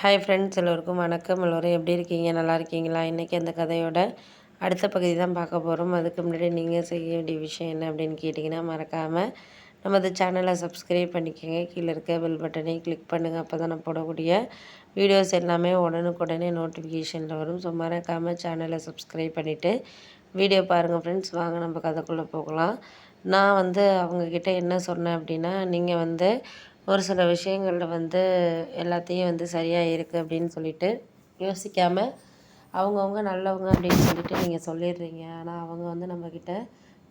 Hi friends, எல்லோருக்கும் வணக்கம். எல்லோரும் எப்படி இருக்கீங்க? நல்லா இருக்கீங்களா? இன்றைக்கி அந்த கதையோட அடுத்த பகுதி தான் பார்க்க போகிறோம். அதுக்கு முன்னாடி நீங்கள் செய்ய வேண்டிய விஷயம் என்ன அப்படின்னு கேட்டிங்கன்னா, மறக்காமல் நமது சேனலை சப்ஸ்கிரைப் பண்ணிக்கோங்க. கீழே இருக்க பெல் பட்டனை கிளிக் பண்ணுங்கள். அப்போ தான் நான் போடக்கூடிய வீடியோஸ் எல்லாமே உடனுக்குடனே நோட்டிஃபிகேஷனில் வரும். ஸோ மறக்காமல் சேனலை சப்ஸ்கிரைப் பண்ணிவிட்டு வீடியோ பாருங்கள் ஃப்ரெண்ட்ஸ். வாங்க நம்ம கதைக்குள்ளே போகலாம். நான் அவங்கக்கிட்ட என்ன சொன்னேன் அப்படின்னா, நீங்கள் ஒரு சில விஷயங்களில் எல்லாத்தையும் சரியாக இருக்குது அப்படின்னு சொல்லிட்டு யோசிக்காமல் அவங்கவுங்க நல்லவங்க அப்படின்னு சொல்லிட்டு நீங்கள் சொல்லிடுறீங்க. ஆனால் அவங்க நம்மக்கிட்ட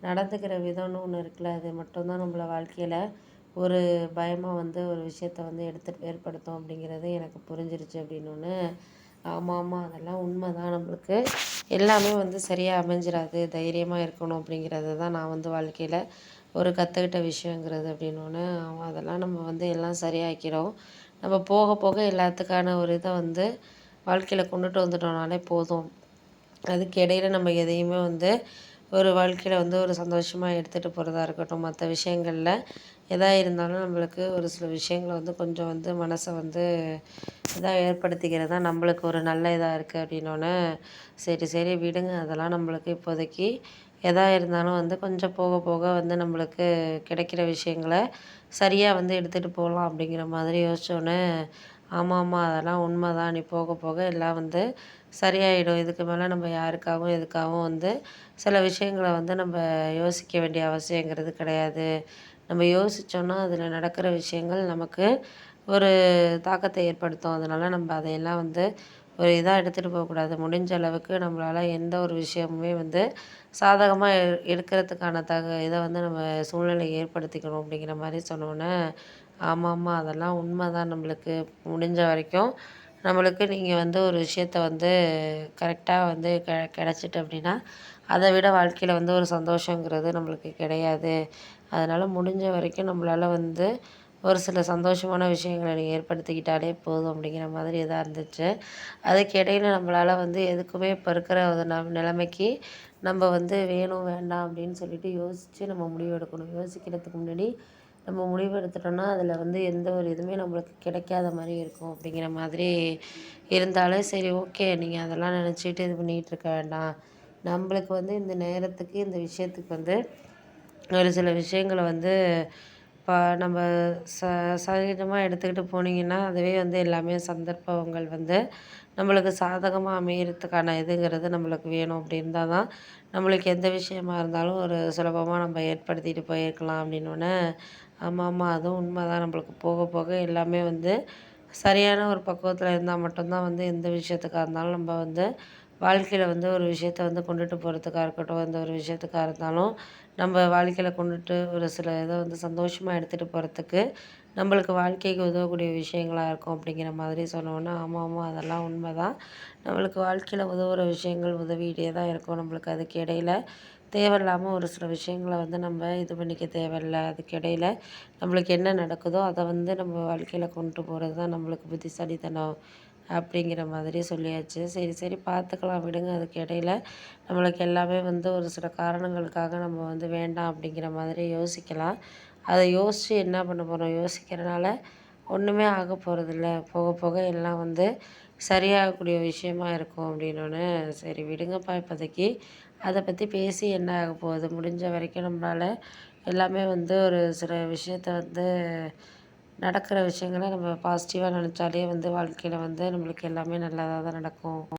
நடந்துக்கிற விதம்னு ஒன்று இருக்குல்ல, அது மட்டும்தான் நம்மள வாழ்க்கையில் ஒரு பயமாக ஒரு விஷயத்த எடுத்துகிட்டு ஏற்படுத்தும் அப்படிங்கிறது எனக்கு புரிஞ்சிருச்சு அப்படின்னு. ஆமாம், அதெல்லாம் உண்மை தான். நம்மளுக்கு எல்லாமே சரியாக அமைஞ்சிராது. தைரியமாக இருக்கணும் அப்படிங்கிறது தான் நான் வாழ்க்கையில் ஒரு கற்றுக்கிட்ட விஷயங்கிறது அப்படின்னோடனே, அதெல்லாம் நம்ம எல்லாம் சரியாக்கிறோம். நம்ம போக போக எல்லாத்துக்கான ஒரு இதை வாழ்க்கையில் கொண்டுட்டு வந்துட்டோம்னாலே போதும். அதுக்கு இடையில நம்ம எதையுமே ஒரு வாழ்க்கையில் ஒரு சந்தோஷமாக எடுத்துகிட்டு போகிறதா இருக்கட்டும், மற்ற விஷயங்களில் எதா இருந்தாலும் நம்மளுக்கு ஒரு சில விஷயங்களை கொஞ்சம் மனசை இதாக ஏற்படுத்திக்கிறது தான் நம்மளுக்கு ஒரு நல்ல இதாக இருக்குது அப்படின்னோடனே, சரி சரி விடுங்க, அதெல்லாம் நம்மளுக்கு இப்போதைக்கு எதா இருந்தாலும் கொஞ்சம் போக போக நம்மளுக்கு கிடைக்கிற விஷயங்கள சரியாக எடுத்துகிட்டு போகலாம் அப்படிங்கிற மாதிரி யோசித்தோன்னே, ஆமாம் அதெல்லாம் உண்மை தான். நீ போக போக எல்லாம் சரியாயிடும். இதுக்கு மேலே நம்ம யாருக்காகவும் எதுக்காகவும் சில விஷயங்கள நம்ம யோசிக்க வேண்டிய அவசியங்கிறது கிடையாது. நம்ம யோசித்தோன்னா அதில் நடக்கிற விஷயங்கள் நமக்கு ஒரு தாக்கத்தை ஏற்படுத்தும். அதனால் நம்ம அதையெல்லாம் ஒரு இதாக எடுத்துகிட்டு போகக்கூடாது. முடிஞ்ச அளவுக்கு நம்மளால் எந்த ஒரு விஷயமுமே சாதகமாக எடுக்கிறதுக்கான இதை நம்ம சூழ்நிலையை ஏற்படுத்திக்கணும் அப்படிங்கிற மாதிரி சொன்னோன்னே, ஆமாம் அதெல்லாம் உண்மை தான். நம்மளுக்கு முடிஞ்ச வரைக்கும் நம்மளுக்கு நீங்கள் ஒரு விஷயத்த கரெக்டாக கிடச்சிட்டு அப்படின்னா, அதை விட வாழ்க்கையில் ஒரு சந்தோஷங்கிறது நம்மளுக்கு கிடையாது. அதனால் முடிஞ்ச வரைக்கும் நம்மளால் ஒரு சில சந்தோஷமான விஷயங்களை நீங்கள் ஏற்படுத்திக்கிட்டாலே போதும் அப்படிங்கிற மாதிரி இதாக இருந்துச்சு. அதுக்கு இடையில நம்மளால் எதுக்குமே இப்போ இருக்கிற ஒரு நிலைமைக்கு நம்ம வேணும் வேண்டாம் அப்படின்னு சொல்லிட்டு யோசித்து நம்ம முடிவு எடுக்கணும். யோசிக்கிறதுக்கு முன்னாடி நம்ம முடிவு எடுத்துட்டோம்னா அதில் எந்த ஒரு இதுவுமே நம்மளுக்கு கிடைக்காத மாதிரி இருக்கும் அப்படிங்கிற மாதிரி இருந்தாலே சரி, ஓகே, நீங்கள் அதெல்லாம் நினச்சிட்டு இது பண்ணிகிட்டு இருக்க வேண்டாம். நம்மளுக்கு இந்த நேரத்துக்கு இந்த விஷயத்துக்கு ஒரு சில விஷயங்களை இப்போ நம்ம சகஜமாக எடுத்துக்கிட்டு போனீங்கன்னா, அதுவே எல்லாமே சந்தர்ப்பங்கள் நம்மளுக்கு சாதகமாக அமையறதுக்கான இதுங்கிறது நம்மளுக்கு வேணும். அப்படி இருந்தால் தான் நம்மளுக்கு எந்த விஷயமா இருந்தாலும் ஒரு சுலபமாக நம்ம ஏற்படுத்திட்டு போயிருக்கலாம் அப்படின்னோடனே, ஆமாம் அதுவும் உண்மை தான். நம்மளுக்கு போக போக எல்லாமே சரியான ஒரு பக்குவத்தில் இருந்தால் மட்டும்தான் எந்த விஷயத்துக்காக இருந்தாலும் நம்ம வாழ்க்கையில் ஒரு விஷயத்த கொண்டுட்டு போகிறதுக்காக இருக்கட்டும், எந்த ஒரு விஷயத்துக்காக இருந்தாலும் நம்ம வாழ்க்கையில் கொண்டுட்டு ஒரு சில இதை சந்தோஷமாக எடுத்துகிட்டு போகிறதுக்கு நம்மளுக்கு வாழ்க்கைக்கு உதவக்கூடிய விஷயங்களாக இருக்கும் அப்படிங்கிற மாதிரி சொன்னோன்னே, ஆமாம் அதெல்லாம் உண்மை தான். நம்மளுக்கு வாழ்க்கையில் உதவுற விஷயங்கள் உதவிகிட்டே தான் இருக்கும். நம்மளுக்கு அதுக்கு இடையில தேவையில்லாமல் ஒரு சில விஷயங்கள நம்ம இது பண்ணிக்க தேவையில்ல. அதுக்கு இடையில நம்மளுக்கு என்ன நடக்குதோ அதை நம்ம வாழ்க்கையில் கொண்டுட்டு போகிறது தான் நம்மளுக்கு புத்திசாலித்தனம் அப்படிங்கிற மாதிரி சொல்லியாச்சு. சரி சரி பார்த்துக்கலாம் விடுங்க. அதுக்கு இடையில நம்மளுக்கு எல்லாமே ஒரு சில காரணங்களுக்காக நம்ம வேண்டாம் அப்படிங்கிற மாதிரி யோசிக்கலாம். அதை யோசித்து என்ன பண்ண போகிறோம்? யோசிக்கிறனால ஒன்றுமே ஆக போகிறதில்ல. போக போக எல்லாம் சரியாகக்கூடிய விஷயமா இருக்கும் அப்படின்னோடனே, சரி விடுங்கப்பா, இப்போதைக்கு அதை பற்றி பேசி என்ன ஆக போகுது? முடிஞ்ச வரைக்கும் நம்மளால் எல்லாமே ஒரு சில விஷயத்த நடக்கிற விஷயங்கள நம்ம பாசிட்டிவாக நினச்சாலே வாழ்க்கையில் நம்மளுக்கு எல்லாமே நல்லதாக தான் நடக்கும்.